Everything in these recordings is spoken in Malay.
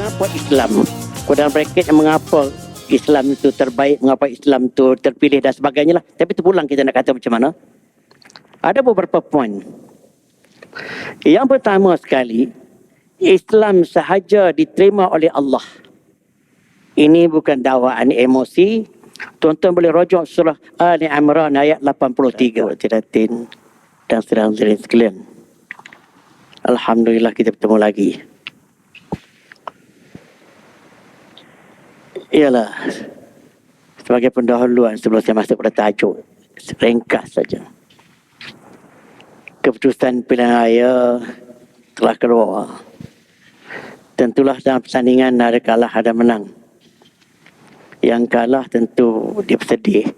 Mengapa Islam? Dalam bracket yang mengapa Islam itu terbaik, mengapa Islam itu terpilih dan sebagainya lah. Tapi terpulang kita nak kata macam mana. Ada beberapa poin. Yang pertama sekali, Islam sahaja diterima oleh Allah. Ini bukan dakwaan emosi. Tuan-tuan boleh rujuk surah Ali Imran ayat 83. Tiratin dan saudara-saudara sekalian. Alhamdulillah kita bertemu lagi. Ialah sebagai pendahuluan sebelum saya masuk pada tajuk, ringkas saja. Keputusan pilihan raya telah keluar. Tentulah dalam pertandingan ada kalah ada menang. Yang kalah tentu dia bersedih,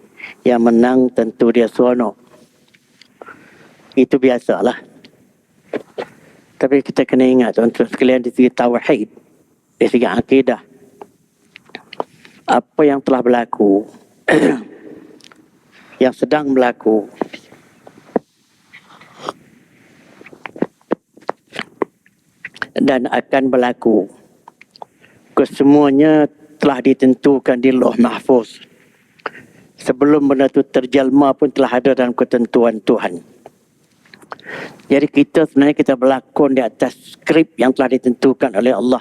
yang menang tentu dia seronok. Itu biasalah. Tapi kita kena ingat tuan-tuan sekalian, di segi tauhid, di segi akidah, apa yang telah berlaku, yang sedang berlaku, dan akan berlaku, kesemuanya telah ditentukan di Lauh Mahfuz. Sebelum benda itu terjelma pun telah ada dalam ketentuan Tuhan. Jadi kita sebenarnya kita berlakon di atas skrip yang telah ditentukan oleh Allah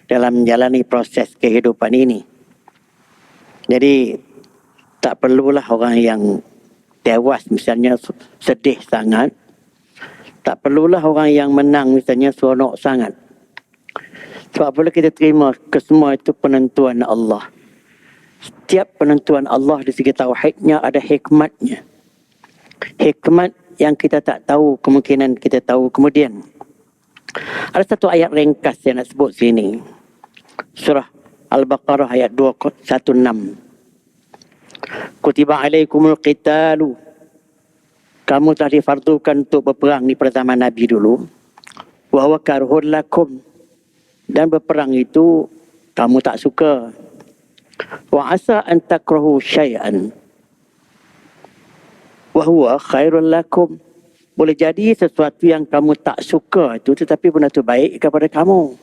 dalam menjalani proses kehidupan ini. Jadi tak perlulah orang yang tewas misalnya sedih sangat. Tak perlulah orang yang menang misalnya seronok sangat. Sebab boleh kita terima kesemua itu penentuan Allah. Setiap penentuan Allah di segi tauhidnya ada hikmatnya. Hikmat yang kita tak tahu, kemungkinan kita tahu kemudian. Ada satu ayat ringkas yang nak sebut sini. Surah Al-Baqarah ayat 216. Kutiba alaikumul qitalu. Kamu telah difardukan untuk berperang di pada zaman Nabi dulu. Wa huwa karhun lakum. Dan berperang itu kamu tak suka. Wa asa an takrahu syai'an wa huwa khairul lakum. Boleh jadi sesuatu yang kamu tak suka itu tetapi benda itu baik kepada kamu.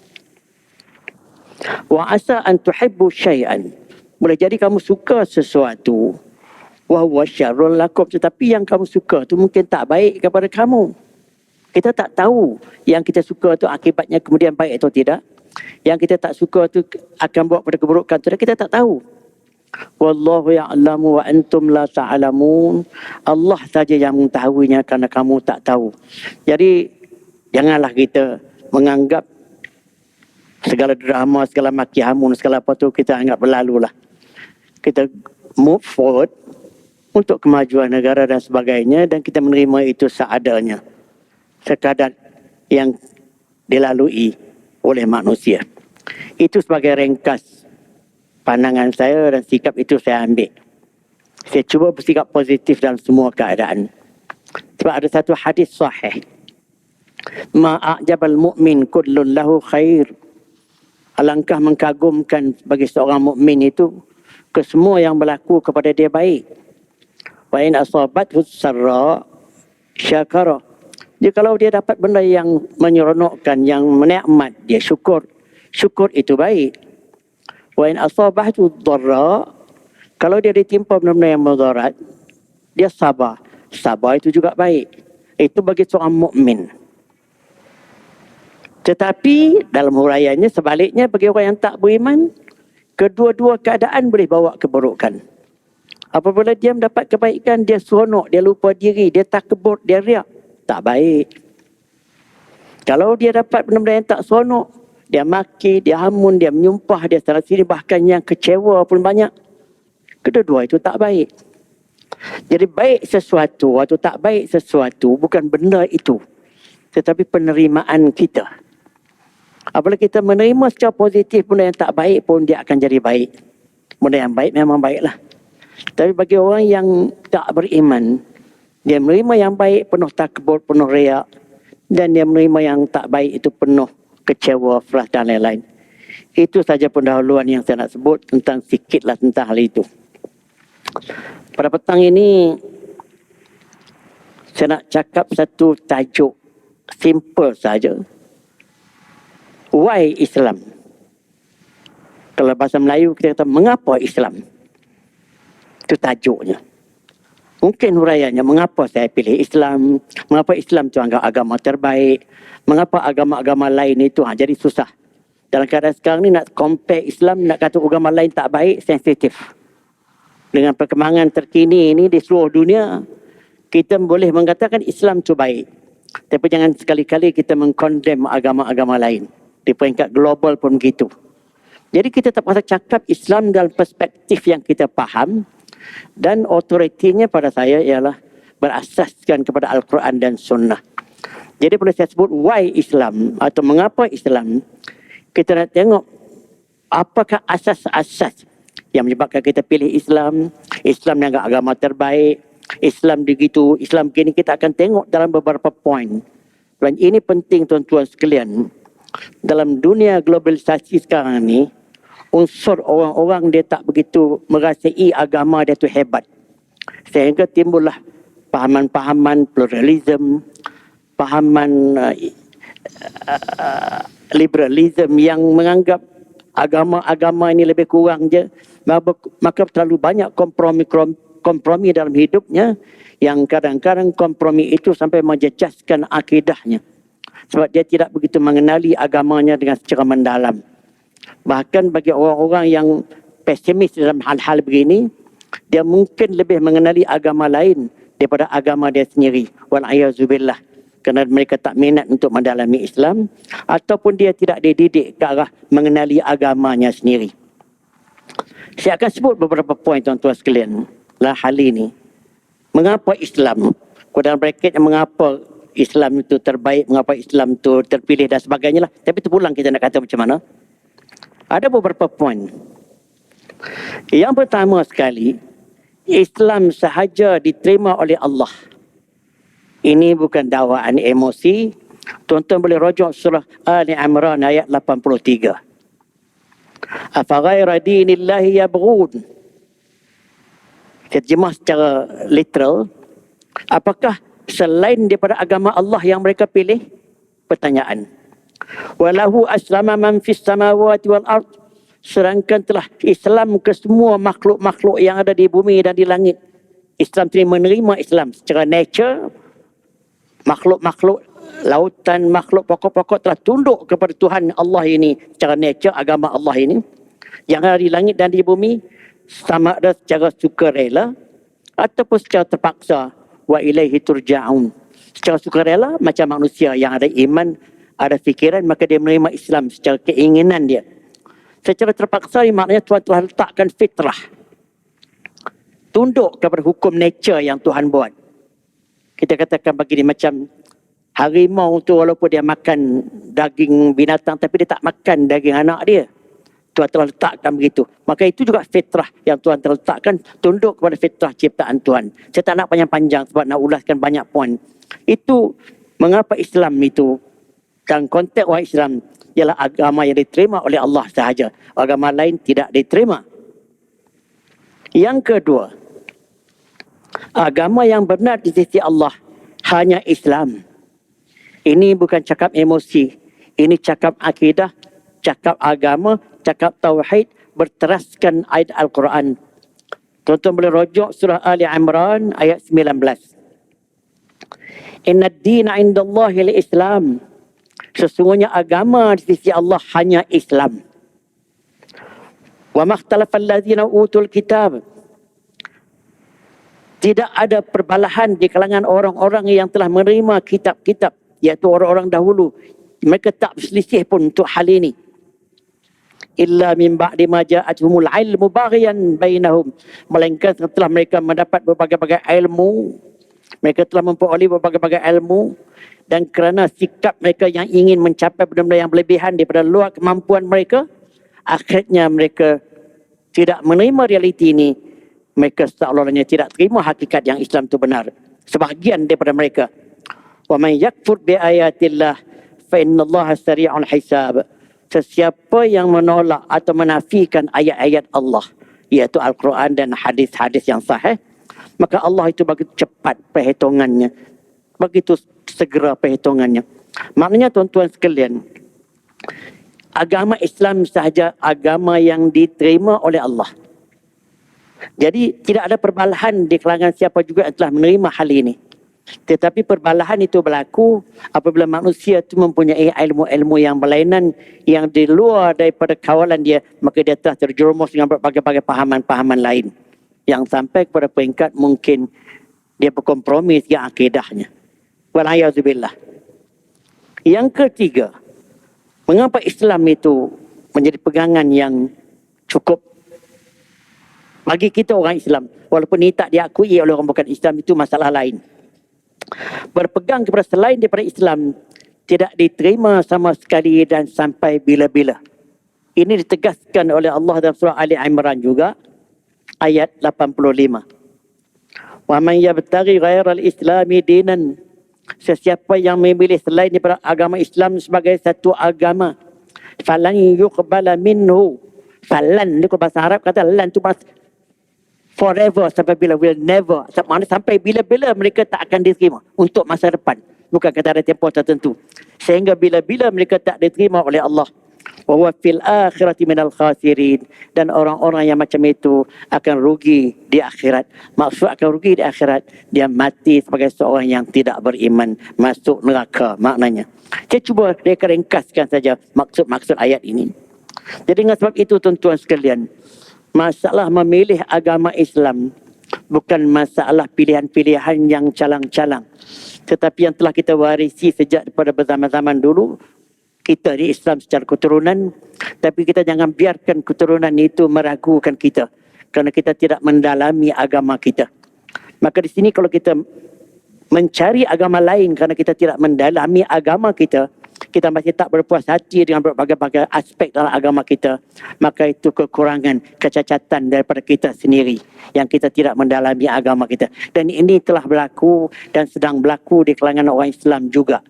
Wa asa an tuhibbu syai'an. Boleh jadi kamu suka sesuatu. Wa huwa syarrul lakum, tetapi yang kamu suka itu mungkin tak baik kepada kamu. Kita tak tahu yang kita suka itu akibatnya kemudian baik atau tidak. Yang kita tak suka itu akan bawa pada keburukan itu kita tak tahu. Wallahu ya'lamu wa antum la ta'lamun. Allah saja yang mengetahuinya kerana kamu tak tahu. Jadi janganlah kita menganggap segala drama, segala maki hamun, segala apa tu kita anggap berlalu lah. Kita move forward untuk kemajuan negara dan sebagainya, dan kita menerima itu seadanya. Sekadar yang dilalui oleh manusia. Itu sebagai ringkas pandangan saya dan sikap itu saya ambil. Saya cuba bersikap positif dalam semua keadaan. Sebab ada satu hadis sahih. Ma'ajabal mu'min kullun lahu khair. Alangkah mengagumkan bagi seorang mukmin itu kesemua yang berlaku kepada dia baik. Wa in asabathu sarra syakara. Jadi kalau dia dapat benda yang menyeronokkan, yang menikmat, dia syukur. Syukur itu baik. Wa in asabathu dharra, kalau dia ditimpa benda-benda yang mudarat, dia sabar. Sabar itu juga baik. Itu bagi seorang mukmin. Tetapi dalam huraiannya sebaliknya bagi orang yang tak beriman, kedua-dua keadaan boleh bawa keburukan. Apabila dia mendapat kebaikan, dia seronok, dia lupa diri, dia takabur, dia riak. Tak baik. Kalau dia dapat benda-benda yang tak seronok, dia maki, dia hamun, dia menyumpah, dia salah sini, bahkan yang kecewa pun banyak. Kedua-dua itu tak baik. Jadi baik sesuatu atau tak baik sesuatu bukan benda itu, tetapi penerimaan kita. Apabila kita menerima secara positif benda yang tak baik pun dia akan jadi baik. Benda yang baik memang baiklah. Tapi bagi orang yang tak beriman, dia menerima yang baik penuh takbur, penuh riak, dan dia menerima yang tak baik itu penuh kecewa, frust dan lain-lain. Itu saja pendahuluan yang saya nak sebut tentang sikitlah tentang hal itu. Pada petang ini saya nak cakap satu tajuk simple saja. Why Islam? Kalau bahasa Melayu kita kata mengapa Islam? Itu tajuknya. Mungkin huraiannya mengapa saya pilih Islam, mengapa Islam itu anggap agama terbaik, mengapa agama-agama lain itu jadi susah. Dalam keadaan sekarang ni nak compare Islam, nak kata agama lain tak baik, sensitif. Dengan perkembangan terkini ini di seluruh dunia, kita boleh mengatakan Islam itu baik. Tapi jangan sekali-kali kita mengkondem agama-agama lain. Di peringkat global pun begitu. Jadi kita terpaksa cakap Islam dalam perspektif yang kita faham, dan otoritinya pada saya ialah berasaskan kepada Al-Quran dan Sunnah. Jadi boleh saya sebut why Islam atau mengapa Islam. Kita nak tengok apakah asas-asas yang menyebabkan kita pilih Islam. Islam yang agama terbaik, Islam begitu, Islam begini. Kita akan tengok dalam beberapa poin. Dan ini penting tuan-tuan sekalian. Dalam dunia globalisasi sekarang ni, unsur orang-orang dia tak begitu merasai agama dia tu hebat. Sehingga timbullah pahaman-pahaman pluralism, pahaman liberalism yang menganggap agama-agama ini lebih kurang je. Maka terlalu banyak kompromi dalam hidupnya, yang kadang-kadang kompromi itu sampai menjejaskan akidahnya. Sebab dia tidak begitu mengenali agamanya dengan secara mendalam. Bahkan bagi orang-orang yang pesimis dalam hal-hal begini, dia mungkin lebih mengenali agama lain daripada agama dia sendiri. Wal'ayazubillah. Kerana mereka tak minat untuk mendalami Islam, ataupun dia tidak dididik ke arah mengenali agamanya sendiri. Saya akan sebut beberapa poin tuan-tuan sekalian dalam hal ini. Mengapa Islam? Dalam bracketnya mengapa Islam itu terbaik, mengapa Islam itu terpilih dan sebagainya lah. Tapi terpulang kita nak kata macam mana. Ada beberapa poin. Yang pertama sekali, Islam sahaja diterima oleh Allah. Ini bukan dakwaan emosi. Tuan-tuan boleh rujuk surah Ali Imran ayat 83. Afaghaira dinillahi yabghun. Terjemah secara literal. Apakah selain daripada agama Allah yang mereka pilih? Pertanyaan. Walahu aslama man fis samawati wal ard. Sedangkan telah Islam ke semua makhluk-makhluk yang ada di bumi dan di langit. Islam tidak menerima Islam secara nature. Makhluk-makhluk lautan, makhluk pokok-pokok telah tunduk kepada Tuhan Allah ini secara nature, agama Allah ini. Yang ada di langit dan di bumi, sama ada secara sukarela ataupun secara terpaksa. Wa ilaihi turja'un. Secara sukarela macam manusia yang ada iman, ada fikiran, maka dia menerima Islam secara keinginan dia. Secara terpaksa maknanya Tuhan telah letakkan fitrah. Tunduk kepada hukum nature yang Tuhan buat. Kita katakan begini, macam harimau tu walaupun dia makan daging binatang tapi dia tak makan daging anak dia. Tuhan telah letakkan begitu. Maka itu juga fitrah yang Tuhan telah letakkan, tunduk kepada fitrah ciptaan Tuhan. Saya tak nak panjang-panjang sebab nak ulaskan banyak poin. Itu mengapa Islam itu, dalam konteks orang Islam, ialah agama yang diterima oleh Allah sahaja. Agama lain tidak diterima. Yang kedua, agama yang benar di sisi Allah hanya Islam. Ini bukan cakap emosi. Ini cakap akidah, cakap agama, cakap tauhid, berteraskan ayat Al-Quran. Tuan-tuan boleh rujuk surah Ali Imran ayat 19. Inna ad-dina indallahi al-Islam. Sesungguhnya agama di sisi Allah hanya Islam. Wa makhtalafa allazina utul kitab. Tidak ada perbalahan di kalangan orang-orang yang telah menerima kitab-kitab, iaitu orang-orang dahulu. Mereka tak berselisih pun untuk hal ini. Illa min ba'di ma ja'atuhumul ilmu baghiyan bainahum. Melainkan setelah mereka mendapat berbagai-bagai ilmu, mereka telah memperoleh berbagai-bagai ilmu, dan kerana sikap mereka yang ingin mencapai benda-benda yang berlebihan daripada luar kemampuan mereka, akhirnya mereka tidak menerima realiti ini. Mereka seolah-olahnya tidak terima hakikat yang Islam itu benar. Sebahagian daripada mereka. Wa man yakfur bi ayatillah fa innallaha sari'ul hisab. Sesiapa yang menolak atau menafikan ayat-ayat Allah, iaitu Al-Quran dan hadis-hadis yang sahih, maka Allah itu begitu cepat perhitungannya, begitu segera perhitungannya. Maknanya tuan-tuan sekalian, agama Islam sahaja agama yang diterima oleh Allah. Jadi tidak ada perbalahan di kalangan siapa juga yang telah menerima hal ini. Tetapi perbalahan itu berlaku apabila manusia itu mempunyai ilmu-ilmu yang berlainan yang di luar daripada kawalan dia, maka dia telah terjerumus dengan berbagai-bagai pahaman-pahaman lain yang sampai kepada peringkat mungkin dia berkompromi dengan akidahnya. Wal'ayazubillah. Yang ketiga, mengapa Islam itu menjadi pegangan yang cukup bagi kita orang Islam, walaupun ini tak diakui oleh orang bukan Islam, itu masalah lain. Berpegang kepada selain daripada Islam tidak diterima sama sekali dan sampai bila-bila. Ini ditegaskan oleh Allah dalam surah Ali Imran juga ayat 85. Wa man yabtaghi ghairal islami dinan, sesiapa yang memilih selain daripada agama Islam sebagai satu agama, falan yuqbala minhu. Falan ni bahasa Arab kata lan tu forever, sampai bila, will never, sampai bila-bila mereka tak akan diterima untuk masa depan, bukan kata ada tempoh tertentu, sehingga bila-bila mereka tak diterima oleh Allah. Wa huwa fil akhirati minal khasirin, dan orang-orang yang macam itu akan rugi di akhirat. Maksud akan rugi di akhirat, dia mati sebagai seorang yang tidak beriman, masuk neraka maknanya. Saya cuba ringkaskan saja maksud-maksud ayat ini. Jadi dengan sebab itu tuan-tuan sekalian, masalah memilih agama Islam bukan masalah pilihan-pilihan yang calang-calang, tetapi yang telah kita warisi sejak pada zaman-zaman dulu. Kita di Islam secara keturunan, tapi kita jangan biarkan keturunan itu meragukan kita kerana kita tidak mendalami agama kita. Maka di sini kalau kita mencari agama lain kerana kita tidak mendalami agama kita, kita masih tak berpuas hati dengan berbagai-bagai aspek dalam agama kita, maka itu kekurangan, kecacatan daripada kita sendiri yang kita tidak mendalami agama kita. Dan ini telah berlaku dan sedang berlaku di kalangan orang Islam juga.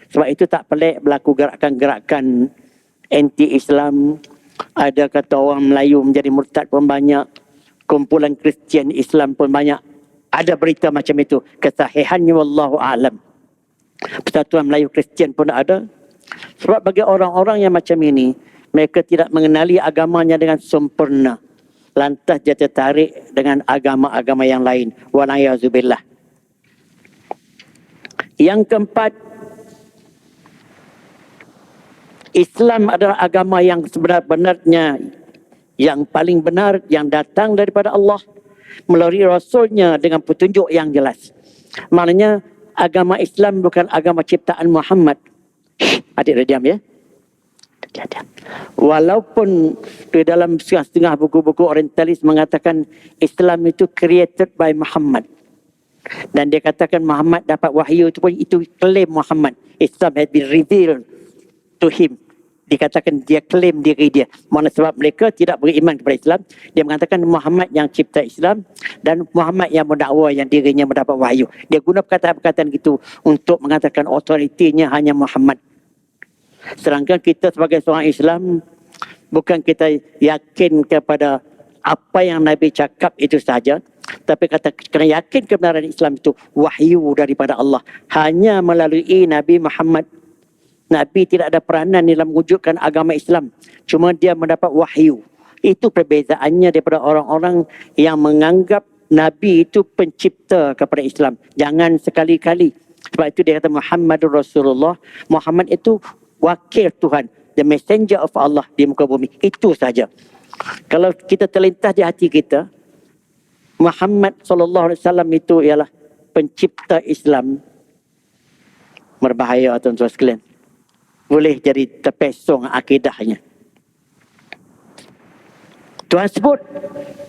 Sebab itu tak pelik berlaku gerakan-gerakan anti-Islam. Ada kata orang Melayu menjadi murtad pun banyak, kumpulan Kristian Islam pun banyak. Ada berita macam itu. Kesahihannya wallahu a'lam. Persatuan Melayu Kristian pun ada. Sebab bagi orang-orang yang macam ini, mereka tidak mengenali agamanya dengan sempurna, lantas dia tertarik dengan agama-agama yang lain. Wal'ayazubillah. Yang keempat, Islam adalah agama yang sebenar-benarnya, yang paling benar, yang datang daripada Allah melalui Rasulnya dengan petunjuk yang jelas. Maknanya agama Islam bukan agama ciptaan Muhammad. Adik dah diam ya. Walaupun di dalam setengah buku-buku orientalis mengatakan Islam itu created by Muhammad, dan dia katakan Muhammad dapat wahyu, itu pun itu klaim Muhammad. Islam has been revealed to him. Dikatakan dia klaim diri dia. Mana sebab mereka tidak beriman kepada Islam, dia mengatakan Muhammad yang cipta Islam dan Muhammad yang mendakwa yang dirinya mendapat wahyu. Dia guna perkataan-perkataan gitu untuk mengatakan otoritinya hanya Muhammad. Sedangkan kita sebagai seorang Islam, bukan kita yakin kepada apa yang Nabi cakap itu saja, tapi kena yakin kebenaran Islam itu wahyu daripada Allah, hanya melalui Nabi Muhammad. Nabi tidak ada peranan dalam mewujudkan agama Islam, cuma dia mendapat wahyu. Itu perbezaannya daripada orang-orang yang menganggap Nabi itu pencipta kepada Islam. Jangan sekali-kali. Sebab itu dia kata Muhammadur Rasulullah. Muhammad itu wakil Tuhan, the messenger of Allah di muka bumi. Itu saja. Kalau kita terlintas di hati kita, Muhammad SAW itu ialah pencipta Islam, berbahaya tuan-tuan sekalian. Boleh jadi terpesong akidahnya. Tuhan sebut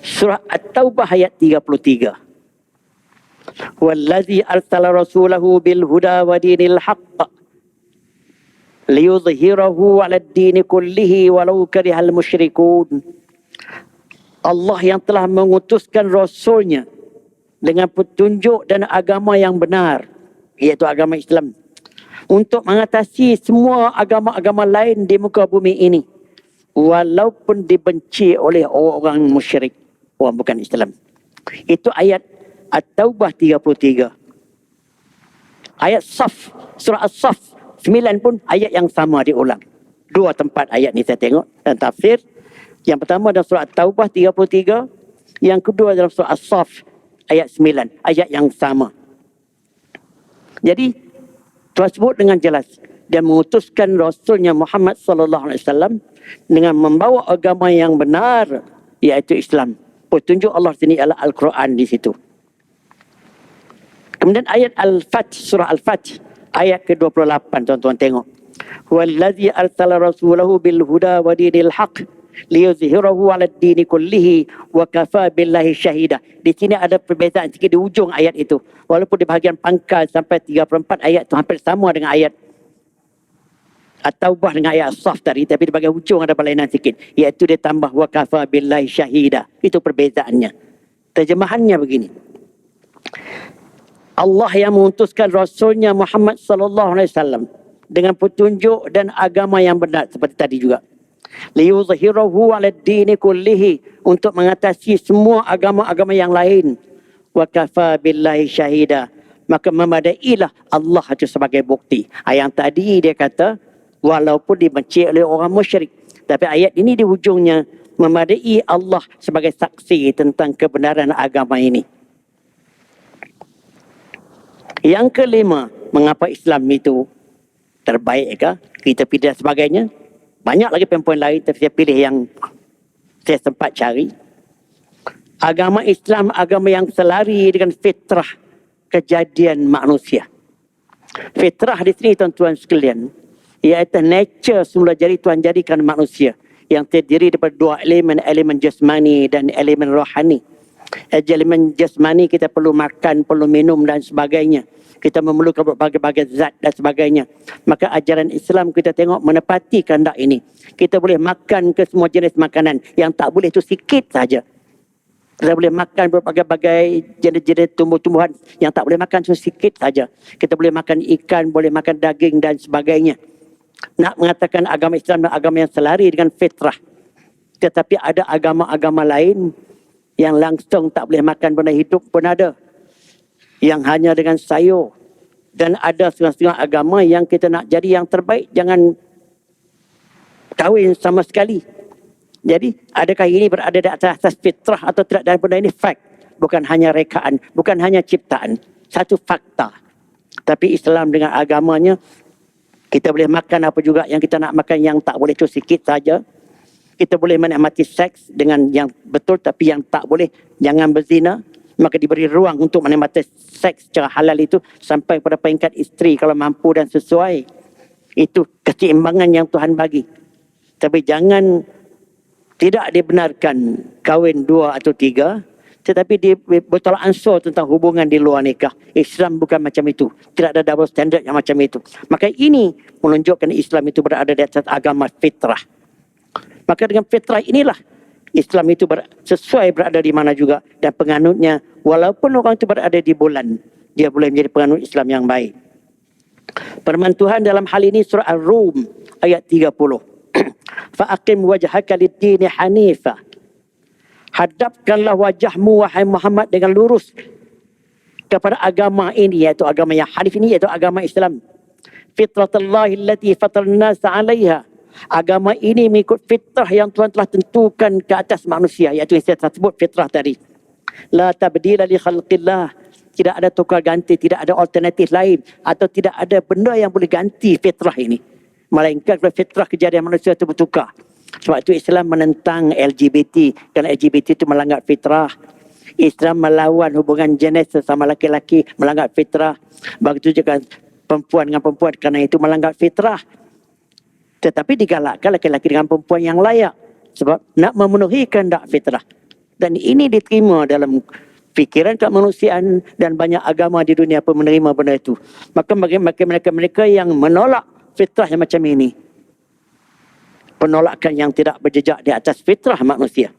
surah At-Taubah ayat 33. Wallazi arsala rasulahu bil huda wa dinil haqq liyudhhirahu 'ala ad-din kullihi walau karihal musyrikun. Allah yang telah mengutuskan rasulnya dengan petunjuk dan agama yang benar, iaitu agama Islam, untuk mengatasi semua agama-agama lain di muka bumi ini, walaupun dibenci oleh orang musyrik, orang bukan Islam. Itu ayat At-Taubah 33. Ayat Saf, surah As-Saf 9 pun ayat yang sama diulang. Dua tempat ayat ni saya tengok dan tafsir. Yang pertama dalam surah At-Taubah 33, yang kedua dalam surah As-Saff ayat 9, ayat yang sama. Jadi Tuhan sebut dengan jelas, dia mengutuskan Rasulnya Muhammad sallallahu alaihi wasallam dengan membawa agama yang benar, iaitu Islam. Petunjuk Allah sini adalah Al-Quran di situ. Kemudian ayat Al-Fath, surah Al-Fath ayat ke-28, tuan-tuan tengok. Wallazi arsala rasulahu bil huda wa dinil haq liyuzhirahu 'ala ad-dini kullihi wa kafa billahi syahida. Di sini ada perbezaan sikit di ujung ayat itu. Walaupun di bahagian pangkal sampai 34 ayat itu hampir sama dengan ayat At-Taubah dengan ayat As-Saff tadi, tapi di bahagian ujung ada perlainan sikit, iaitu dia tambah wa kafa billahi syahida. Itu perbezaannya. Terjemahannya begini. Allah yang mengutuskan Rasulnya Muhammad sallallahu alaihi wasallam dengan petunjuk dan agama yang benar seperti tadi juga. Liyuzhirahu 'ala ad-dini kullihi, untuk mengatasi semua agama-agama yang lain. Wa kafa billahi syahida, maka memadailah Allah itu sebagai bukti. Yang tadi dia kata walaupun dibenci oleh orang musyrik, tapi ayat ini di ujungnya memadai Allah sebagai saksi tentang kebenaran agama ini. Yang kelima, mengapa Islam itu terbaik ke? Kita pilih dan sebagainya. Banyak lagi poin-poin lain, tapi saya pilih yang saya sempat cari. Agama Islam, agama yang selari dengan fitrah kejadian manusia. Fitrah di sini tuan-tuan sekalian, iaitu nature semula jadi Tuhan jadikan manusia, yang terdiri daripada dua elemen, elemen jasmani dan elemen rohani. Elemen jasmani kita perlu makan, perlu minum dan sebagainya. Kita memerlukan berbagai-bagai zat dan sebagainya. Maka ajaran Islam kita tengok menepati kehendak ini. Kita boleh makan ke semua jenis makanan. Yang tak boleh itu sikit saja. Kita boleh makan berbagai-bagai jenis-jenis tumbuh-tumbuhan. Yang tak boleh makan itu sikit saja. Kita boleh makan ikan, boleh makan daging dan sebagainya. Nak mengatakan agama Islam adalah agama yang selari dengan fitrah. Tetapi ada agama-agama lain yang langsung tak boleh makan benda hidup pun ada, yang hanya dengan sayur. Dan ada setengah-setengah agama yang kita nak jadi yang terbaik, jangan kahwin sama sekali. Jadi adakah ini berada di atas fitrah atau tidak? Dan benda ini fact, bukan hanya rekaan, bukan hanya ciptaan, satu fakta. Tapi Islam dengan agamanya, kita boleh makan apa juga yang kita nak makan, yang tak boleh itu sikit saja. Kita boleh menikmati seks dengan yang betul, tapi yang tak boleh, jangan berzina. Maka diberi ruang untuk menikmati seks secara halal itu sampai pada peringkat isteri kalau mampu dan sesuai. Itu keseimbangan yang Tuhan bagi. Tapi jangan tidak dibenarkan kahwin 2 atau 3, tetapi dia bertolak ansur tentang hubungan di luar nikah. Islam bukan macam itu. Tidak ada double standard yang macam itu. Maka ini menunjukkan Islam itu berada di atas agama fitrah. Maka dengan fitrah inilah Islam itu sesuai berada di mana juga. Dan penganutnya, walaupun orang itu berada di bulan, dia boleh menjadi penganut Islam yang baik. Firman Tuhan dalam hal ini surah Ar-Rum ayat 30. Fa'aqim wajhaka lid-dini hanifa. Hadapkanlah wajahmu wahai Muhammad dengan lurus kepada agama ini, iaitu agama yang hanif ini, iaitu agama Islam. Fitratallahi allati fatarna nas 'alaiha. Agama ini mengikut fitrah yang Tuhan telah tentukan ke atas manusia, iaitu yang saya sebut fitrah tadi. La tabdila li khalqillah. Tidak ada tukar ganti, tidak ada alternatif lain, atau tidak ada benda yang boleh ganti fitrah ini. Melainkan fitrah kejadian manusia itu bertukar. Sebab itu Islam menentang LGBT, kerana LGBT itu melanggar fitrah. Islam melawan hubungan jenis sesama laki-laki, melanggar fitrah. Begitu juga perempuan dengan perempuan, kerana itu melanggar fitrah. Tetapi digalakkan laki-laki dengan perempuan yang layak, sebab nak memenuhi kehendak fitrah. Dan ini diterima dalam fikiran kemanusiaan, dan banyak agama di dunia pun menerima benda itu. Maka bagi mereka-mereka yang menolak fitrah yang macam ini, penolakan yang tidak berjejak di atas fitrah manusia.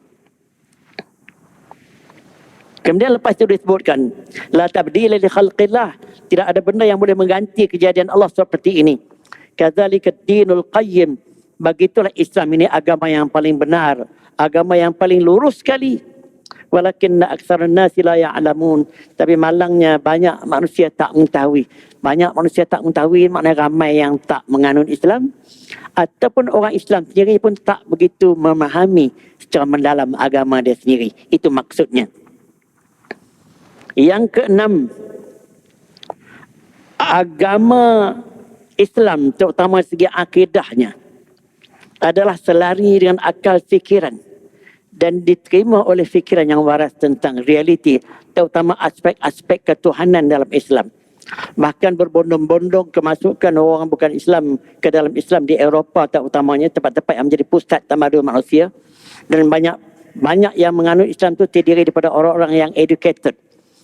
Kemudian lepas itu disebutkan, la tabdila li khalqillah, tidak ada benda yang boleh mengganti kejadian Allah seperti ini. Kadzalika ad-dinul qayyim, begitulah Islam ini agama yang paling benar, agama yang paling lurus sekali. Walakinna aktsarun nasi la ya'lamun. Tapi malangnya banyak manusia tak mengetahui. Banyak manusia tak mengetahui maknanya ramai yang tak menganut Islam. Ataupun orang Islam sendiri pun tak begitu memahami secara mendalam agama dia sendiri. Itu maksudnya. Yang keenam, agama Islam terutama segi akidahnya adalah selari dengan akal fikiran dan diterima oleh fikiran yang waras tentang realiti, terutama aspek-aspek ketuhanan dalam Islam. Bahkan berbondong-bondong kemasukan orang bukan Islam ke dalam Islam di Eropah terutamanya, tempat-tempat yang menjadi pusat tamadun manusia, dan banyak yang menganut Islam itu terdiri daripada orang-orang yang educated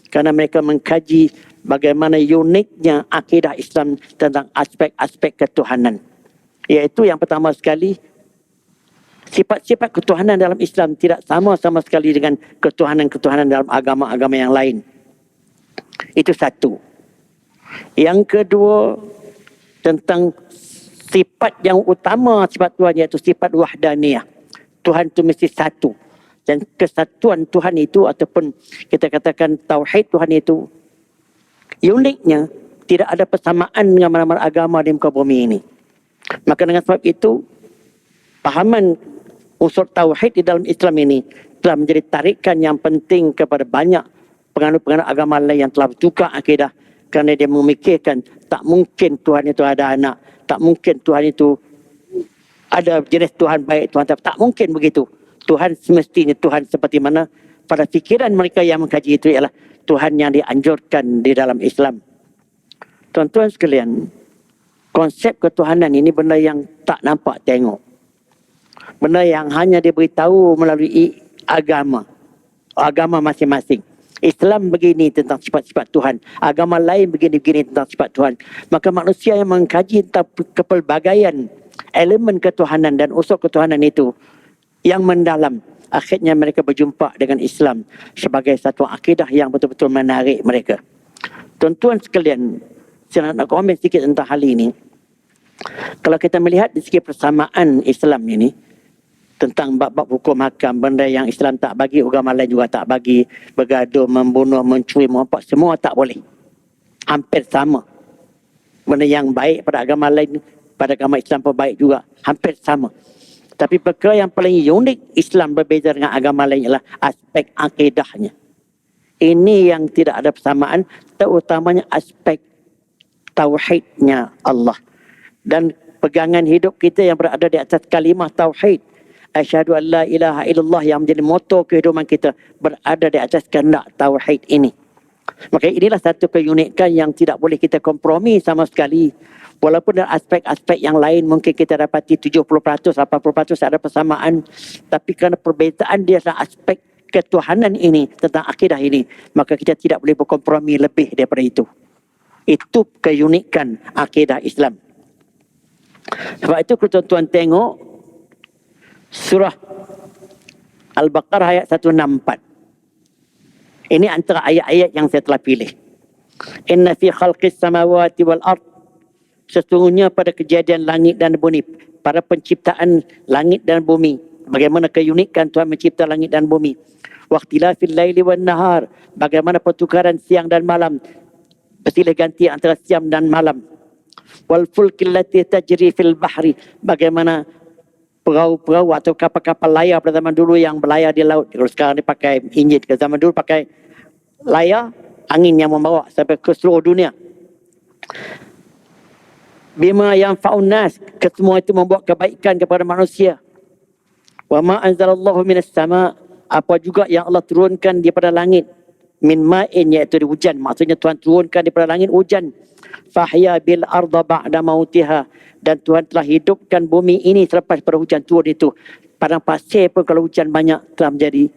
kerana mereka mengkaji bagaimana uniknya akidah Islam tentang aspek-aspek ketuhanan. Iaitu yang pertama sekali, sifat-sifat ketuhanan dalam Islam tidak sama sekali dengan ketuhanan-ketuhanan dalam agama-agama yang lain. Itu satu. Yang kedua, tentang sifat yang utama sifat Tuhan, iaitu sifat wahdaniyah. Tuhan itu mesti satu. Dan kesatuan Tuhan itu, ataupun kita katakan tauhid Tuhan itu, uniknya tidak ada persamaan dengan mana-mana agama di muka bumi ini. Maka dengan sebab itu, pahaman unsur tauhid di dalam Islam ini telah menjadi tarikan yang penting kepada banyak penganut-penganut agama lain yang telah bertukar akidah, kerana dia memikirkan tak mungkin Tuhan itu ada anak, tak mungkin Tuhan itu ada jenis Tuhan baik, Tuhan tak mungkin begitu. Tuhan semestinya Tuhan seperti mana pada fikiran mereka yang mengkaji itu ialah Tuhan yang dianjurkan di dalam Islam. Tuan-tuan sekalian, konsep ketuhanan ini benda yang tak nampak tengok. Benda yang hanya diberitahu melalui agama masing-masing. Islam begini tentang sifat-sifat Tuhan, agama lain begini-begini tentang sifat Tuhan. Maka manusia yang mengkaji tentang kepelbagaian elemen ketuhanan dan unsur ketuhanan itu yang mendalam, akhirnya mereka berjumpa dengan Islam sebagai satu akidah yang betul-betul menarik mereka. Tuan-tuan sekalian, saya nak komen sedikit tentang hal ini. Kalau kita melihat di segi persamaan Islam ini, tentang bab-bab hukum hakam, benda yang Islam tak bagi, agama lain juga tak bagi, bergaduh, membunuh, mencuri, merampas, semua tak boleh. Hampir sama. Benda yang baik pada agama lain, pada agama Islam pun baik juga, hampir sama. Tapi perkara yang paling unik Islam berbeza dengan agama lain ialah aspek akidahnya. Ini yang tidak ada persamaan, terutamanya aspek tauhidnya Allah. Dan pegangan hidup kita yang berada di atas kalimah tauhid, asyhadu an la ilaha illallah, yang menjadi moto kehidupan kita, berada di atas kehendak tauhid ini. Maka inilah satu keunikan yang tidak boleh kita kompromi sama sekali. Walaupun dalam aspek-aspek yang lain mungkin kita dapati 70%, 80% ada persamaan. Tapi kerana perbezaan dia dalam aspek ketuhanan ini, tentang akidah ini, maka kita tidak boleh berkompromi lebih daripada itu. Itu keunikan akidah Islam. Sebab itu kalau tuan-tuan tengok surah Al-Baqarah ayat 164. Ini antara ayat-ayat yang saya telah pilih. Inna fi khalqis samawati wal ard, sesungguhnya pada kejadian langit dan bumi, pada penciptaan langit dan bumi, bagaimana keunikan Tuhan mencipta langit dan bumi. Waqtilafil laili wan nahar, bagaimana pertukaran siang dan malam, bersilih ganti antara siang dan malam. Wal fulkil lati tajri fil bahri, bagaimana perahu-perahu atau kapal-kapal layar pada zaman dulu yang berlayar di laut. Kalau sekarang dia pakai enjin, ke zaman dulu pakai layar, angin yang membawa sampai ke seluruh dunia. Bima yang fa'unas, kesemua itu membawa kebaikan kepada manusia. Wa ma anzalallahu minas sama, apa juga yang Allah turunkan daripada langit. Min ma'in, iaitu di hujan. Maksudnya Tuhan turunkan daripada langit hujan. Fahya bil arda ba'da mautiha, dan Tuhan telah hidupkan bumi ini selepas pada hujan turun itu. Padang pasir pun kalau hujan banyak telah menjadi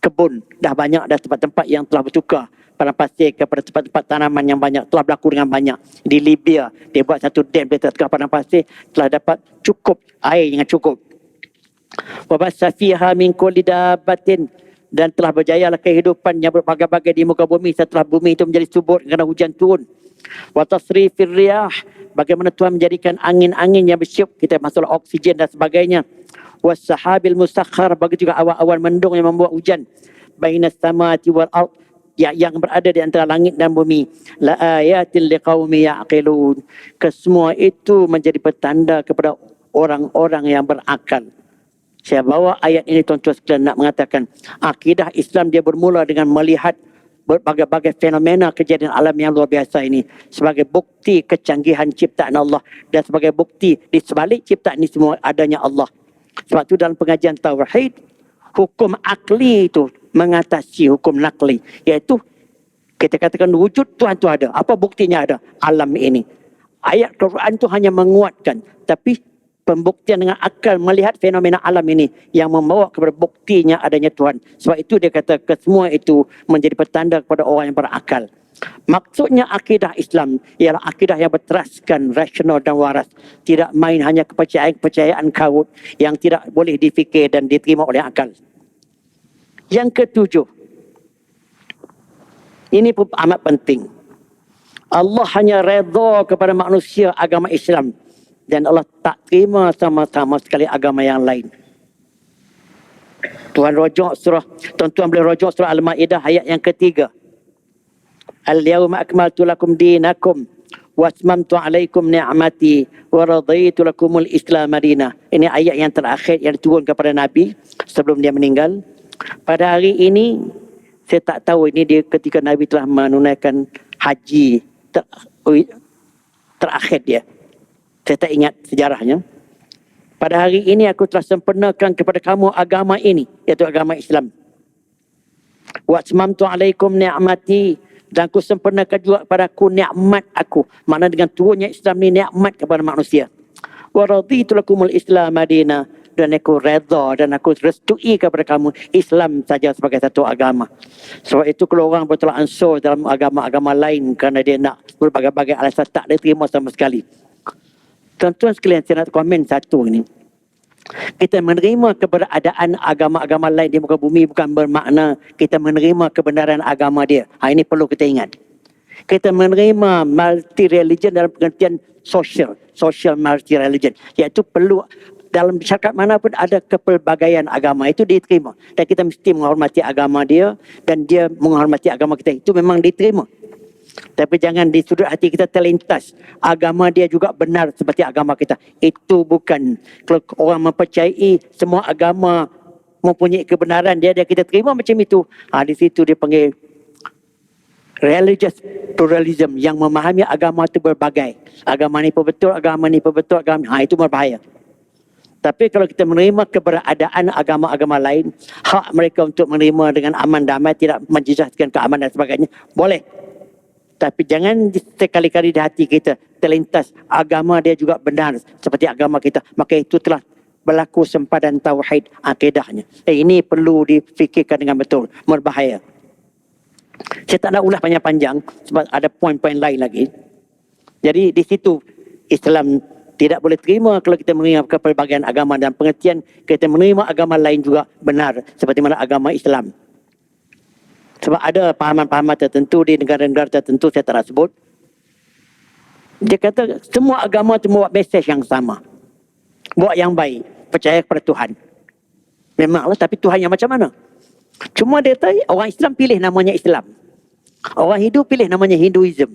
kebun. Dah banyak dah tempat-tempat yang telah bertukar padang pasir kepada tempat-tempat tanaman yang banyak, telah berlaku dengan banyak. Di Libya, dia buat satu dam di tengah padang pasir, telah dapat cukup air yang cukup. Wa bassa fiha min kulli dabbatin, dan telah berjayalah kehidupan yang berbagai-bagai di muka bumi setelah bumi itu menjadi subur kerana hujan turun. Wa tasrifir riyah, bagaimana Tuhan menjadikan angin-angin yang bersiup, kita masalah oksigen dan sebagainya. Was sahabil musakhkhar, bagi juga awan-awan mendung yang membuat hujan. bainas samawati wal ard, yang berada di antara langit dan bumi, la ayatil liqaumi yaqilun, kesemua itu menjadi petanda kepada orang-orang yang berakal. Saya bawa ayat ini tuan-tuan sekalian nak mengatakan akidah Islam dia bermula dengan melihat berbagai-bagai fenomena kejadian alam yang luar biasa ini sebagai bukti kecanggihan ciptaan Allah, dan sebagai bukti di sebalik ciptaan ini semua adanya Allah. Sebab itu dalam pengajian tauhid, hukum akli itu mengatasi hukum nakli, iaitu kita katakan wujud Tuhan itu ada. Apa buktinya ada? Alam ini. Ayat Quran itu hanya menguatkan, tapi pembuktian dengan akal melihat fenomena alam ini yang membawa kepada buktinya adanya Tuhan. Sebab itu dia kata kesemua itu menjadi petanda kepada orang yang berakal. Maksudnya akidah Islam ialah akidah yang berteraskan, rasional dan waras. Tidak main hanya kepercayaan kaut yang tidak boleh difikir dan diterima oleh akal. Yang ketujuh, ini pun amat penting. Allah hanya redha kepada manusia agama Islam, dan Allah tak terima sama-sama sekali agama yang lain. Tuhan rujuk surah, tuan-tuan boleh rujuk surah Al-Maidah ayat yang ketiga. Al-yawma akmaltu lakum dinakum wa atmamtu alaikum ni'mati wa raditu lakumul Islam madinah. Ini ayat yang terakhir yang diturunkan kepada Nabi sebelum dia meninggal. Pada hari ini, saya tak tahu ini dia ketika Nabi telah menunaikan haji terakhir dia. Saya tak ingat sejarahnya. Pada hari ini aku telah sempurnakan kepada kamu agama ini, iaitu agama Islam. Wa atmamtu alaikum ni'mati, dan aku sempurnakan juga padaku nikmat aku. Makna dengan turunnya Islam ni nikmat kepada manusia. Wa raditu lakumul Islam madinah, dan aku redha dan aku restui kepada kamu Islam saja sebagai satu agama. Sebab itu kalau orang bertolak ansur dalam agama-agama lain kerana dia nak berbagai-bagai alasan, tak diterima sama sekali. Tuan-tuan sekalian, saya nak komen satu ini. Kita menerima keberadaan agama-agama lain di muka bumi bukan bermakna kita menerima kebenaran agama dia. Ini perlu kita ingat. Kita menerima multi-religion dalam pengertian social multi-religion. Iaitu perlu dalam masyarakat mana pun ada kepelbagaian agama, itu diterima. Dan kita mesti menghormati agama dia dan dia menghormati agama kita. Itu memang diterima. Tapi jangan di sudut hati kita terlintas agama dia juga benar seperti agama kita. Itu bukan. Kalau orang mempercayai semua agama mempunyai kebenaran, dia kita terima macam itu. Di situ dia panggil religious pluralism, yang memahami agama itu berbagai. Agama ni pun betul, agama ni pun betul, agama itu berbahaya. Tapi kalau kita menerima keberadaan agama-agama lain, hak mereka untuk menerima dengan aman damai, tidak menjejaskan keamanan dan sebagainya, boleh. Tapi jangan sekali-kali di hati kita terlintas agama dia juga benar seperti agama kita. Maka itu telah berlaku sempadan tauhid akidahnya. Ini perlu difikirkan dengan betul. Berbahaya. Saya tak nak ulas panjang-panjang sebab ada poin-poin lain lagi. Jadi di situ Islam tidak boleh terima kalau kita menerima kepelbagaian agama, dan pengertian kita menerima agama lain juga benar seperti mana agama Islam. Sebab ada pahaman-pahaman tertentu di negara-negara tertentu, saya tak nak sebut. Dia kata semua agama itu membawa mesej yang sama. Buat yang baik, percaya kepada Tuhan. Memanglah, tapi Tuhan yang macam mana? Cuma dia kata orang Islam pilih namanya Islam. Orang Hindu pilih namanya Hinduism.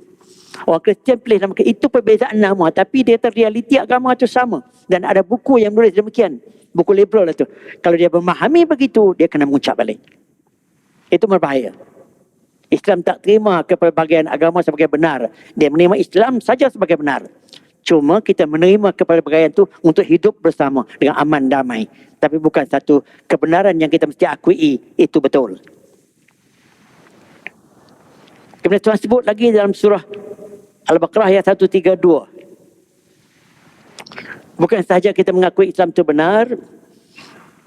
Orang Kristian pilih nama. Itu perbezaan nama, tapi dia kata realiti agama itu sama. Dan ada buku yang menulis demikian. Buku liberal itu. Kalau dia memahami begitu, dia kena mengucap balik. Itu berbahaya. Islam tak terima kepelbagaian agama sebagai benar. Dia menerima Islam saja sebagai benar. Cuma kita menerima kepelbagaian itu untuk hidup bersama dengan aman damai. Tapi bukan satu kebenaran yang kita mesti akui itu betul. Kemudian Tuhan sebut lagi dalam surah Al-Baqarah ayat 132. Bukan sahaja kita mengakui Islam itu benar,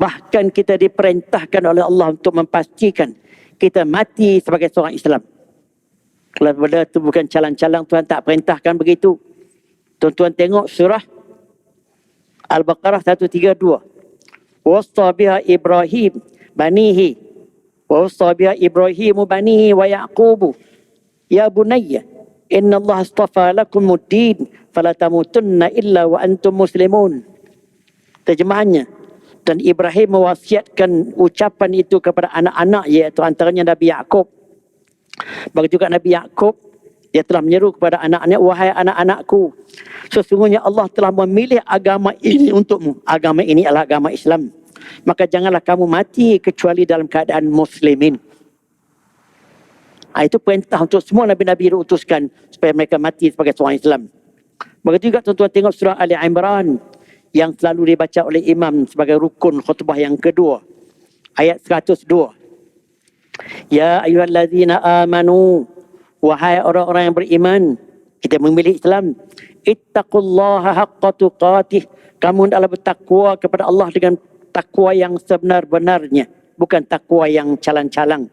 bahkan kita diperintahkan oleh Allah untuk memastikan kita mati sebagai seorang Islam. Kalau benda itu bukan calang-calang, Tuhan tak perintahkan begitu. Tuan-tuan tengok surah Al-Baqarah 132. Wasta biha Ibrahim banihi. Wasta biha Ibrahim banihi wa Yaqubu. Ya bunayya, inna Allah astafa lakumud din, fala tamutunna illa wa antum muslimun. Terjemahannya, Dan Ibrahim mewasiatkan ucapan itu kepada anak-anak, iaitu antaranya Nabi Yaqub. Begitu juga Nabi Yaqub, dia telah menyeru kepada anak-anaknya, wahai anak-anakku, sesungguhnya Allah telah memilih agama ini untukmu. Agama ini adalah agama Islam. Maka janganlah kamu mati kecuali dalam keadaan muslimin. Itu perintah untuk semua Nabi-Nabi diutuskan supaya mereka mati sebagai seorang Islam. Begitu juga tuan-tuan tengok surah Ali Imran yang selalu dibaca oleh imam sebagai rukun khutbah yang kedua. Ayat 102. Ya ayyuhallazina amanu, wahai orang-orang yang beriman, kita memilih Islam. Ittaqullaha haqqa tuqatih. Kamu hendaklah bertakwa kepada Allah dengan takwa yang sebenar-benarnya, bukan takwa yang calang-calang.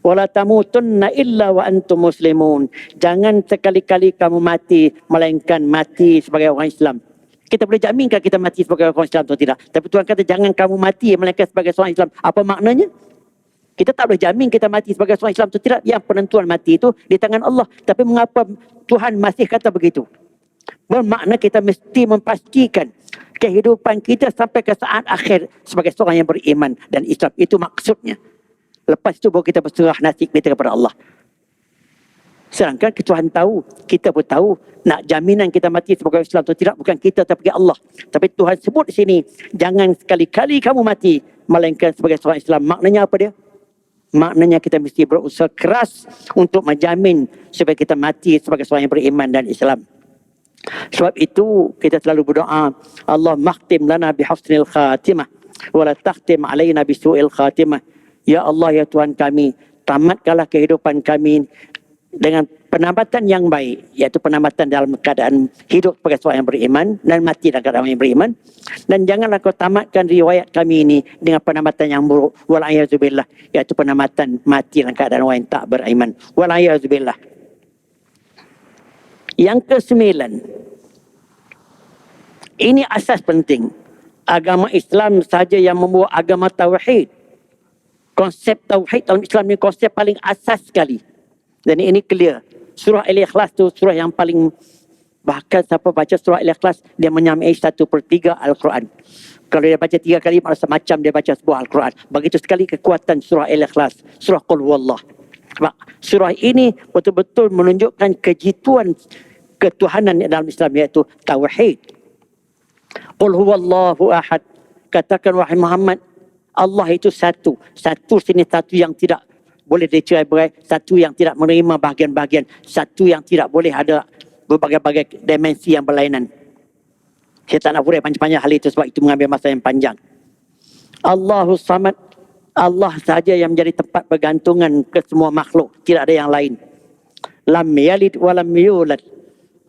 Wala tamutunna illa wa antum muslimun. Jangan sekali-kali kamu mati melainkan mati sebagai orang Islam. Kita boleh jaminkan kita mati sebagai orang Islam atau tidak. Tapi Tuhan kata jangan kamu mati melainkan sebagai seorang Islam. Apa maknanya? Kita tak boleh jamin kita mati sebagai seorang Islam atau tidak. Yang penentuan mati itu di tangan Allah. Tapi mengapa Tuhan masih kata begitu? Bermakna kita mesti memastikan kehidupan kita sampai ke saat akhir sebagai seorang yang beriman dan Islam. Itu maksudnya. Lepas itu baru kita berserah nasib kita kepada Allah. Sedangkan Tuhan tahu, kita pun tahu, nak jaminan kita mati sebagai Islam atau tidak bukan kita tapi Allah. Tapi Tuhan sebut di sini, jangan sekali-kali kamu mati melainkan sebagai seorang Islam. Maknanya apa dia? Maknanya kita mesti berusaha keras untuk menjamin supaya kita mati sebagai seorang yang beriman dan Islam. Sebab itu kita selalu berdoa, Allah makhtim lana bihusnil khatimah wa la takhtim alaina bisu'il khatimah. Ya Allah, ya Tuhan kami, tamatkanlah kehidupan kami dengan penamatan yang baik, iaitu penamatan dalam keadaan hidup sebagai seorang yang beriman dan mati dalam keadaan yang beriman. Dan janganlah kau tamatkan riwayat kami ini dengan penamatan yang buruk, wal'ayazubillah, iaitu penamatan mati dalam keadaan orang yang tak beriman, wal'ayazubillah. Yang ke-9, ini asas penting. Agama Islam sahaja yang membawa agama tauhid. Konsep tauhid dalam Islam ni konsep paling asas sekali. Dan ini clear. Surah Al-Ikhlas tu surah yang paling, bahkan siapa baca surah Al-Ikhlas dia menyamai 1/3 Al-Quran. Kalau dia baca 3 kali merasa macam dia baca sebuah Al-Quran. Begitu sekali kekuatan surah Al-Ikhlas, surah Qul Huwallah. Sebab surah ini betul-betul menunjukkan kejituan ketuhanan dalam Islam, iaitu tauhid. Qul Huwallahu ahad. Katakan wahai Muhammad, Allah itu satu. Satu sini satu yang tidak boleh dicerai-berai, satu yang tidak menerima bahagian-bahagian, satu yang tidak boleh ada berbagai-bagai dimensi yang berlainan. Saya tak nak boleh panjang-panjang hal itu sebab itu mengambil masa yang panjang. Allahus Samad, Allah sahaja yang menjadi tempat bergantungan ke semua makhluk, tidak ada yang lain. Lam yalid wa lam yulad.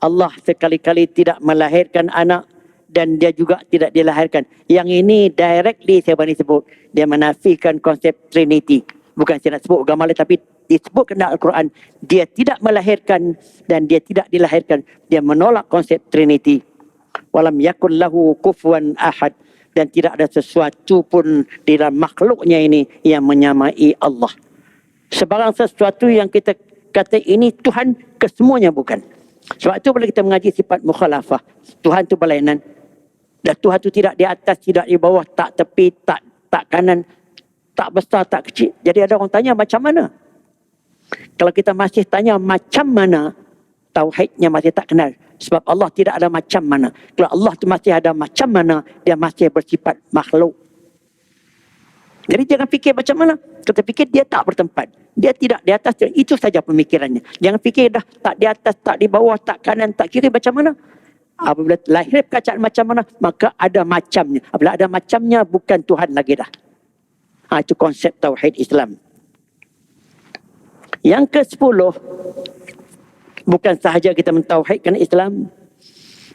Allah sekali-kali tidak melahirkan anak dan dia juga tidak dilahirkan. Yang ini directly saya berani sebut. Dia menafikan konsep Trinity. Bukan saya nak sebut agama lain, tapi disebut dalam Al-Quran. Dia tidak melahirkan dan dia tidak dilahirkan. Dia menolak konsep Trinity. Walam yakun lahu kufuwan ahad. Dan tidak ada sesuatu pun di dalam makhluknya ini yang menyamai Allah. Sebarang sesuatu yang kita kata ini Tuhan, kesemuanya bukan. Sebab itu bila kita mengaji sifat mukhalafah, Tuhan itu berlainan. Dan Tuhan itu tidak di atas, tidak di bawah, tak tepi, tak kanan, tak besar, tak kecil. Jadi ada orang tanya macam mana? Kalau kita masih tanya macam mana, tauhidnya masih tak kenal. Sebab Allah tidak ada macam mana. Kalau Allah itu masih ada macam mana, dia masih bersifat makhluk. Jadi jangan fikir macam mana. Kita fikir dia tak bertempat. Dia tidak di atas, itu saja pemikirannya. Jangan fikir dah tak di atas, tak di bawah, tak kanan, tak kiri macam mana. Apabila lahir keadaan macam mana, maka ada macamnya. Apabila ada macamnya, bukan Tuhan lagi dah. Itu konsep tauhid Islam. Yang ke-10, bukan sahaja kita mentauhidkan Islam,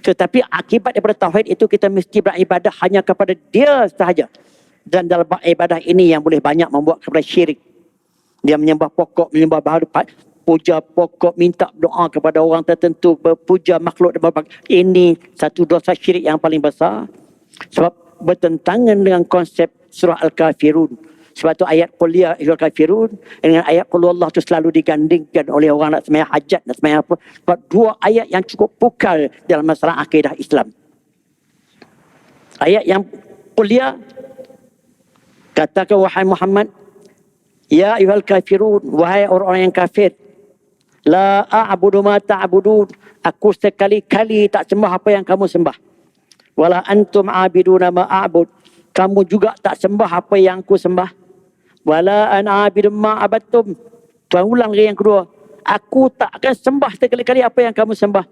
tetapi akibat daripada tauhid itu kita mesti beribadah hanya kepada dia sahaja. Dan dalam ibadah ini yang boleh banyak membuat kepada syirik. Dia menyembah pokok, menyembah baharu, puja pokok, minta doa kepada orang tertentu, berpuja makhluk dan berbagai. Ini satu dosa syirik yang paling besar. Sebab bertentangan dengan konsep surah Al-Kafirun. Sebab tu ayat Qul ya ayyuhal kafirun dengan ayat Qul Allah tu selalu digandingkan oleh orang nak sembahyang hajat, nak sembahyang apa. Sebab dua ayat yang cukup pukal dalam masalah akidah Islam. Ayat yang Qul ya Katakan wahai Muhammad, ya ayyuhal kafirun, wahai orang-orang yang kafir, la a'budu ma ta'budun, aku sekali-kali tak sembah apa yang kamu sembah. Wala antum a'biduna ma a'bud, kamu juga tak sembah apa yang aku sembah. Wala ana a'bidu ma abattum. Tuan ulang lagi yang kedua, aku tak akan sembah sekali-kali apa yang kamu sembah.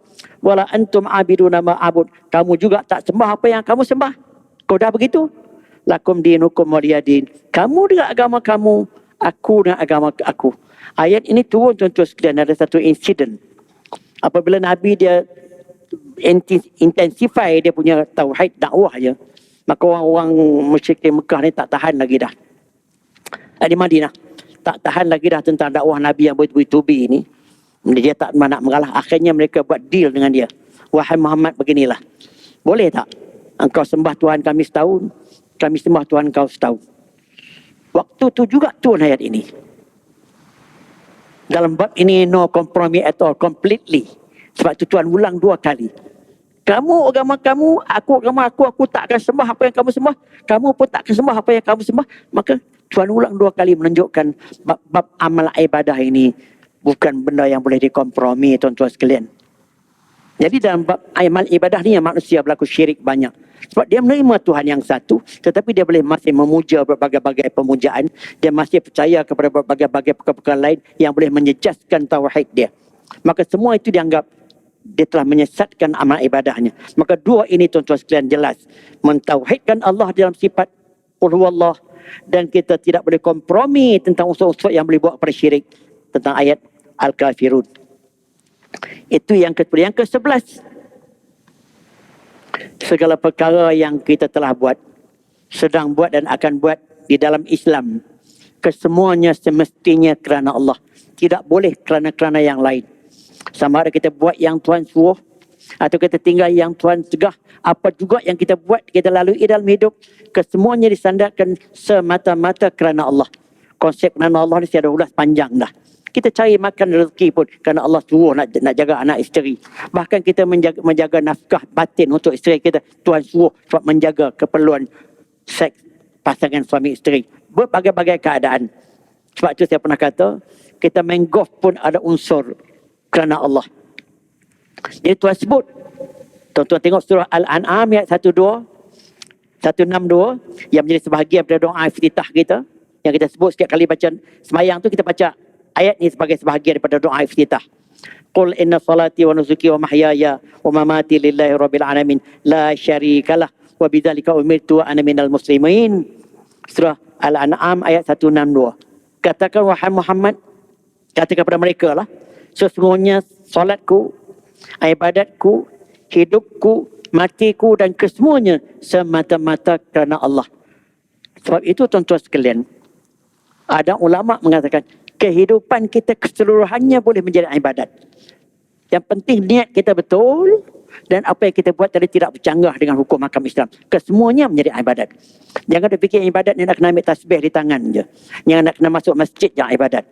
Wala antum a'biduna ma a'bud, kamu juga tak sembah apa yang kamu sembah. Kau dah begitu? Lakum dinukum waliyadin. Kamu dengan agama kamu, aku dengan agama aku. Ayat ini turun tuan-tuan sekalian, ada satu insiden. Apabila Nabi dia intensify dia punya tauhid dakwah je, maka orang-orang musyrik Mekah ni tak tahan lagi dah. Di Madinah tak tahan lagi dah tentang dakwah Nabi yang bertubi-tubi ni. Dia tak nak mengalah. Akhirnya mereka buat deal dengan dia. Wahai Muhammad, beginilah, boleh tak engkau sembah Tuhan kami setahun, kami sembah Tuhan kau setahun. Waktu tu juga turun ayat ini. Dalam bab ini no compromise at all, completely. Sebab tu Tuhan ulang 2 kali. Kamu agama kamu, aku agama aku tak akan sembah apa yang kamu sembah. Kamu pun tak akan sembah apa yang kamu sembah. Maka Tuhan ulang 2 kali menunjukkan bab amal ibadah ini bukan benda yang boleh dikompromi, tuan-tuan sekalian. Jadi dalam bab amal ibadah ni yang manusia berlaku syirik banyak. Sebab dia menerima Tuhan yang satu, tetapi dia boleh masih memuja berbagai-bagai pemujaan. Dia masih percaya kepada berbagai-bagai perkara-perkara lain yang boleh menjejaskan tauhid dia. Maka semua itu dianggap dia telah menyesatkan amal ibadahnya. Maka 2 ini tuan-tuan sekalian jelas. Mentauhidkan Allah dalam sifat Qul huwallah, dan kita tidak boleh kompromi tentang unsur-unsur yang boleh bawa pada syirik. Tentang ayat Al-Kafirun. Itu yang ke-10. Yang ke-11. Segala perkara yang kita telah buat, sedang buat dan akan buat di dalam Islam, kesemuanya semestinya kerana Allah. Tidak boleh kerana yang lain. Sama ada kita buat yang Tuhan suruh atau kita tinggal yang Tuhan cegah, apa juga yang kita buat, kita lalui dalam hidup, kesemuanya disandarkan semata-mata kerana Allah. Konsep kerana Allah ni tiada ulas panjang dah. Kita cari makan rezeki pun kerana Allah suruh nak jaga anak isteri. Bahkan kita menjaga nafkah batin untuk isteri kita, Tuhan suruh sebab menjaga keperluan seks pasangan suami isteri. Berbagai-bagai keadaan. Sebab itu saya pernah kata, kita main golf pun ada unsur kerana Allah. Jadi Tuhan sebut, tuan-tuan tengok surah Al-An'am ayat 162 yang menjadi sebahagian daripada doa iftitah kita, yang kita sebut setiap kali baca sembahyang tu, kita baca ayat ni sebagai sebahagian daripada doa iftitah. Qul inna salati wa nusuki wa mahyaya wa mamati lillahi rabbil alamin la syarikalah wa bidzalika umirtu wa ana minal muslimin. Surah Al-An'am ayat 162. Katakan wahai Muhammad, katakan kepada mereka lah, sesungguhnya solatku, ibadatku, hidupku, matiku dan kesemuanya semata-mata kerana Allah. Sebab itu tuan-tuan sekalian, ada ulama mengatakan kehidupan kita keseluruhannya boleh menjadi ibadat. Yang penting niat kita betul dan apa yang kita buat tadi tidak bercanggah dengan hukum makam Islam. Kesemuanya menjadi ibadat. Jangan fikir ibadat ni nak kena ambil tasbih di tangan je. Jangan nak kena masuk masjid yang ibadat.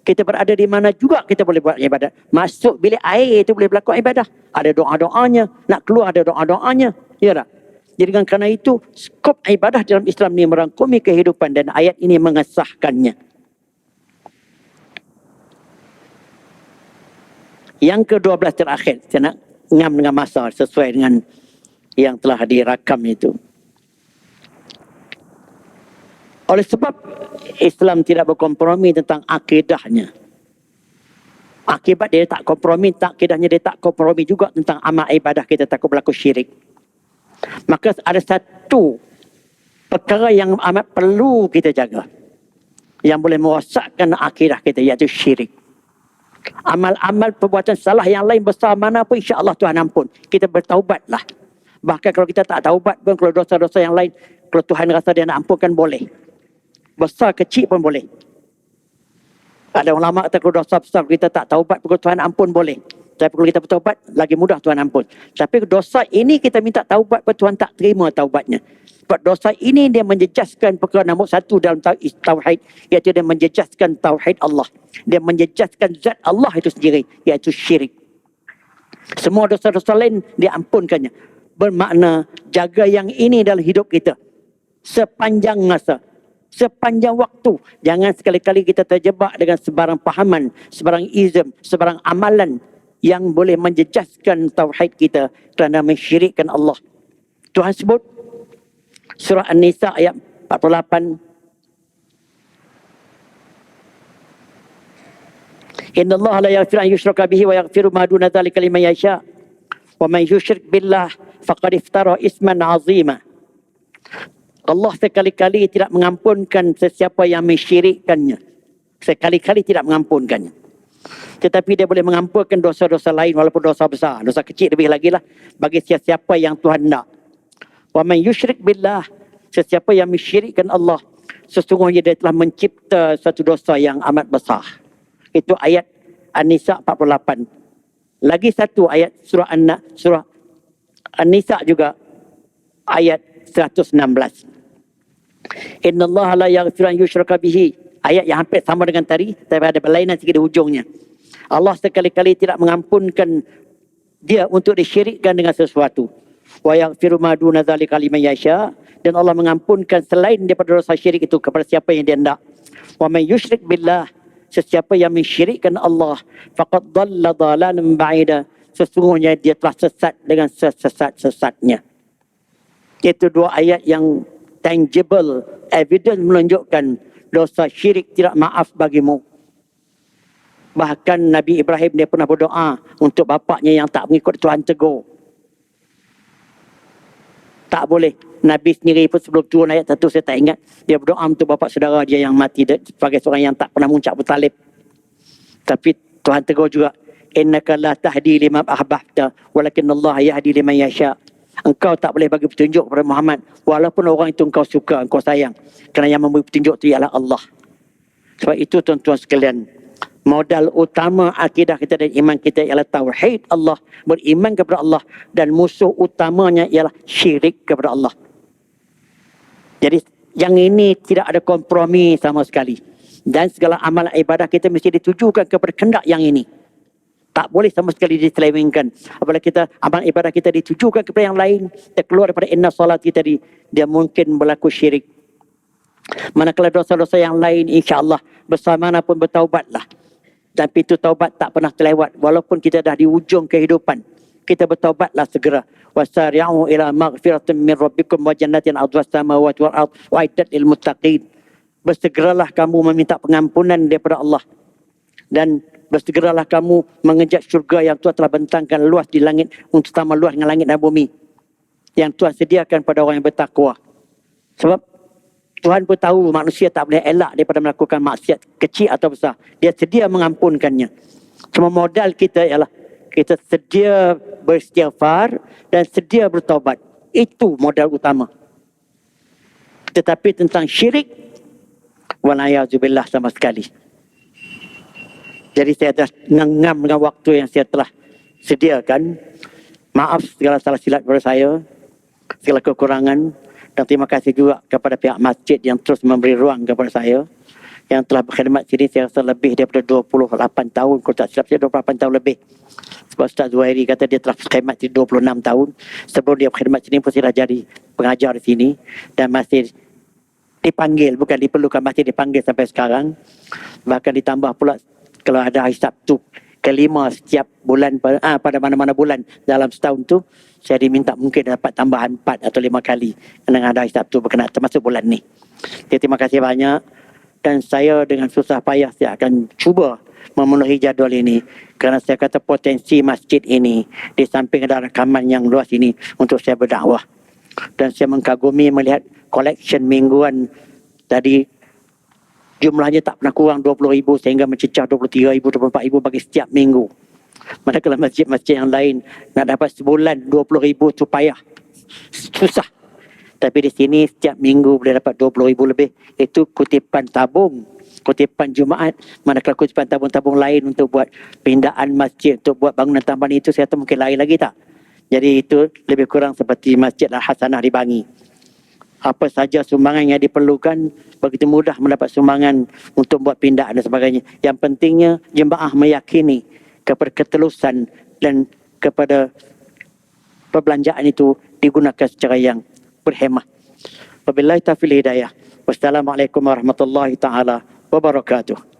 Kita berada di mana juga kita boleh buat ibadat. Masuk bilik air itu boleh berlaku ibadah. Ada doa-doanya. Nak keluar ada doa-doanya. Ya tak? Jadi kerana itu, skop ibadah dalam Islam ni merangkumi kehidupan dan ayat ini mengesahkannya. Yang ke-12 terakhir, saya nak ngam dengan masa sesuai dengan yang telah dirakam itu. Oleh sebab Islam tidak berkompromi tentang akidahnya. Akibat dia tak kompromi, akidahnya dia tak kompromi juga tentang amal ibadah kita takut berlaku syirik. Maka ada satu perkara yang amat perlu kita jaga, yang boleh merosakkan akidah kita, iaitu syirik. Amal-amal perbuatan salah yang lain besar mana pun insya-Allah Tuhan ampun. Kita bertaubatlah. Bahkan kalau kita tak taubat pun, kalau dosa-dosa yang lain, kalau Tuhan rasa dia nak ampunkan boleh. Besar kecil pun boleh. Ada ulama kata kalau dosa besar kita tak taubat, kalau Tuhan ampun boleh. Tapi kalau kita bertaubat, lagi mudah Tuhan ampun. Tapi dosa ini kita minta taubat pun Tuhan tak terima taubatnya. Sebab dosa ini dia menjejaskan perkara nombor 1 dalam tauhid, iaitu dia menjejaskan tauhid Allah. Dia menjejaskan zat Allah itu sendiri, iaitu syirik. Semua dosa-dosa lain diampunkannya. Bermakna jaga yang ini dalam hidup kita sepanjang masa. sepanjang waktu. Jangan sekali-kali kita terjebak dengan sebarang pahaman, sebarang ism, sebarang amalan yang boleh menjejaskan tauhid kita kerana mensyirikkan Allah. Tuhan sebut surah An-Nisa ayat 48. Inna Allah la yaghfiru an yushraka bihi wa yaghfiru ma duna dzalika liman yasha. Wa man yusyrik billah faqad iftara isman 'azima. Allah sekali-kali tidak mengampunkan sesiapa yang mensyirikkannya. Sekali-kali tidak mengampunkannya. Tetapi dia boleh mengampunkan dosa-dosa lain walaupun dosa besar. Dosa kecil lebih lagi lah bagi sesiapa yang Tuhan nak. Wa man yusyrik billah, sesiapa yang mensyirikkan Allah, sesungguhnya dia telah mencipta satu dosa yang amat besar. Itu ayat An-Nisa 48. Lagi satu ayat surah An-Nisa juga ayat 116. Inna Allah la yaghfiru an yushraka bihi. Ayat yang hampir sama dengan tadi, tapi ada berlainan sikit di hujungnya. Allah sekali-kali tidak mengampunkan dia untuk disyirikkan dengan sesuatu. Wa yaghfiru ma duna dzalika liman yasha, dan Allah mengampunkan selain daripada dosa syirik itu kepada siapa yang dia hendak. Wa man yusyrik billah, sesiapa yang mensyirikkan Allah, faqad dhalla dhalalan ba'ida, sesungguhnya dia telah sesat dengan sesat-sesatnya. Itu dua ayat yang tangible, evidence menunjukkan dosa syirik tidak maaf bagimu. Bahkan Nabi Ibrahim dia pernah berdoa untuk bapaknya yang tak mengikut Tuhan tegur. Tak boleh. Nabi sendiri pun sebelum turun ayat satu saya tak ingat. Dia berdoa untuk bapa saudara dia yang mati sebagai seorang yang tak pernah muncak bertalib. Tapi Tuhan tegur juga. Innaka la tahdi liman ahbabta walakin Allah yahdi liman yasha. Engkau tak boleh bagi petunjuk kepada Muhammad walaupun orang itu engkau suka, engkau sayang. Kerana yang memberi petunjuk itu ialah Allah. Sebab itu tuan-tuan sekalian, modal utama akidah kita dan iman kita ialah tauhid Allah, beriman kepada Allah, dan musuh utamanya ialah syirik kepada Allah. Jadi yang ini tidak ada kompromi sama sekali. Dan segala amalan ibadah kita mesti ditujukan kepada kehendak yang ini. Tak boleh sama sekali diselewengkan. Apabila kita amalan ibadah kita ditujukan kepada yang lain, terkeluar daripada inna salat kita dia mungkin berlaku syirik. Manakala dosa-dosa yang lain, insya-Allah bersama pun bertaubatlah. Tapi itu taubat tak pernah terlewat walaupun kita dah di ujung kehidupan. Kita bertaubatlah segera. Wasari'u ila maghfiratin min rabbikum wa jannatin 'arduha as-samawati wal ardh u'iddat lil muttaqin. Bersegeralah kamu meminta pengampunan daripada Allah, dan bersegeralah kamu mengejar syurga yang Tuhan telah bentangkan luas di langit, untuk sama luas dengan langit dan bumi, yang Tuhan sediakan pada orang yang bertakwa. Sebab Tuhan pun tahu manusia tak boleh elak daripada melakukan maksiat kecil atau besar. Dia sedia mengampunkannya. Cuma modal kita ialah kita sedia beristighfar dan sedia bertaubat. Itu modal utama. Tetapi tentang syirik, walayazubillah sama sekali. Jadi saya dah ngam dengan waktu yang saya telah sediakan. Maaf segala salah silap kepada saya, segala kekurangan. Dan terima kasih juga kepada pihak masjid yang terus memberi ruang kepada saya, yang telah berkhidmat sini saya rasa lebih daripada 28 tahun. Kalau tak silap saya 28 tahun lebih. Sebab Ustaz Zuhairi kata dia telah berkhidmat sini 26 tahun. Sebelum dia berkhidmat sini pun saya dah jadi pengajar di sini. Dan masih dipanggil, bukan diperlukan, masih dipanggil sampai sekarang. Bahkan ditambah pula kalau ada hari Sabtu kelima setiap bulan pada mana-mana bulan dalam setahun tu, saya diminta mungkin dapat tambahan 4 atau 5 kali dengan ada hari Sabtu berkenaan termasuk bulan ni. Jadi, terima kasih banyak, dan saya dengan susah payah saya akan cuba memenuhi jadual ini kerana saya kata potensi masjid ini di samping ada rakaman yang luas ini untuk saya berdakwah. Dan saya mengkagumi melihat collection mingguan tadi, jumlahnya tak pernah kurang 20,000 sehingga mencecah 23,000, 24,000 bagi setiap minggu. Manakala masjid-masjid yang lain nak dapat sebulan 20,000 tu payah, susah. Tapi di sini setiap minggu boleh dapat 20,000 lebih. Itu kutipan tabung, kutipan Jumaat. Manakala kutipan tabung-tabung lain untuk buat pindaan masjid, untuk buat bangunan tambahan itu saya kata mungkin lain lagi tak. Jadi itu lebih kurang seperti Masjid Al-Hasanah di Bangi. Apa saja sumbangan yang diperlukan, begitu mudah mendapat sumbangan untuk buat pindaan dan sebagainya. Yang pentingnya jemaah meyakini kepada ketelusan dan kepada perbelanjaan itu digunakan secara yang berhemah. Wabillahi taufiq hidayah. Wassalamualaikum warahmatullahi taala wabarakatuh.